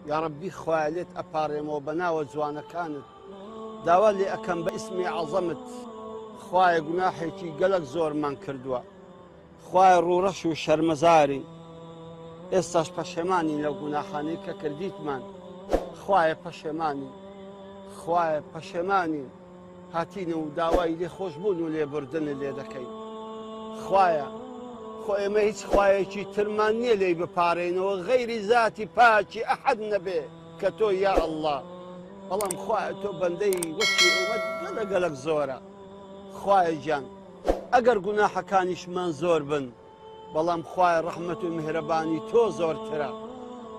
یا ڕەبی خوایە لێت ئەپارێمەوە بەناوە جوانەکانت داوا لێ ئەەکەم بە ئیسمی عەزەمت خوایە گوناحێکی گەلک زۆرمان کردووە خوایە ڕوڕەش و شەرمەزارین ئێستاش پەشێمانین لەو گوناحانەی کە کردیتمان خوایە پەشێمانین خوایە پەشێمانین هاتینە و داوای لێ خۆشبوون و لێبوردن لێ دەکەین خوایە خۆ ئێمە هیچ خوایەکی ترمان نییە لێی بپارێنەوە غەیری ذاتی پاکی ئەحەد نەبێ کە تۆ یا ئەڵڵا بەڵام خوایە تۆ بەندەی وەکی ئێمە گەلک زۆرە خوایە گیان ئەگەر گوناحەکانیشمان زۆر بن بەڵام خوایە ڕەحمەت و میهرەبانی تۆ زۆرترە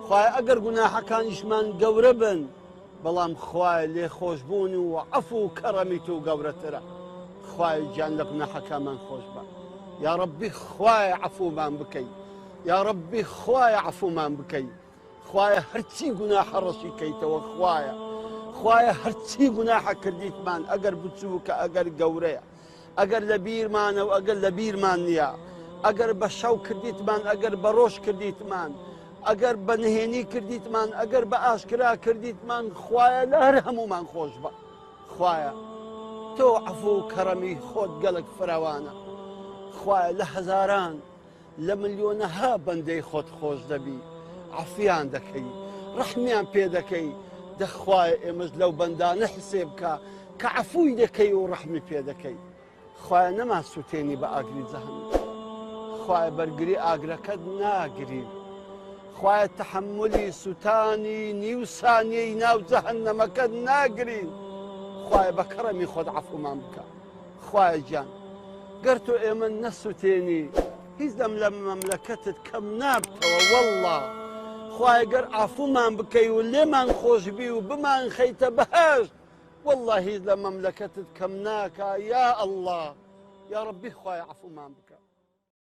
خوایە ئەگەر گوناحەکانیشمان گەورە بن بەڵام خوایە لێ خۆشبوون و عەفو و کەڕەمی تۆ گەورەترە خوایە گیان لە گوناحەکانمان خۆش بە یا ڕەبی خوایە عەفومان بکەی یا ڕەبی خوایە عەفومان بکەی خوایە هەرچی گوناحە ڕەشی کەیتەوە خوایە هەرچی گوناحە کردیتمان ئەگەر بچووکە ئەگەر گەورەیە ئەگەر لە بیرمانە و ئەگەر لە بیرمان نییە ئەگەر بە شەو کردیتمان ئەگەر بە ڕۆژ کردیتمان ئەگەر بە نهێنی کردیتمان ئەگەر بە ئاشکرا کردیتمان خوایە لە هەر هەمومان خۆش بە خوایە تۆ عەفو و کەڕەمی خۆت گەلک فراوانە خوایە لە هەزاران لە ملیۆنەها بەندەی خۆت خۆش دەبی عەفیان دەکەی ڕەحمیان پێ دەکەی دەخوایە ئێمەش لەو بەندانە حسێ بکە کە عەفوی دەکەی و ڕەحمی پێ دەکەی خوایە نەما سوتێنی بە ئاگری جەهەنەم خوایە بەرگری ئاگرەکەت ناگرین خوایە تەحەممولی سوتانی نیو سانیەی ناو جەهەنەمەکەت ناگرین خوایە بە کەڕەمی خۆت عەفومان بکە خوایە گیان گەر تۆ ئێمە نەسوتێنی هیچ دەم لە مەملەکەتت کەم نابتەوە وەڵڵا خوایە گەر عەفومان بکەی و لێمان خۆشبی و بمان خەیتە بەهەشت وەڵڵا هیچ لە مەملەکەتت کەم ناکا یا ئەڵڵا یا ڕەبی خوایە عەفومان بکە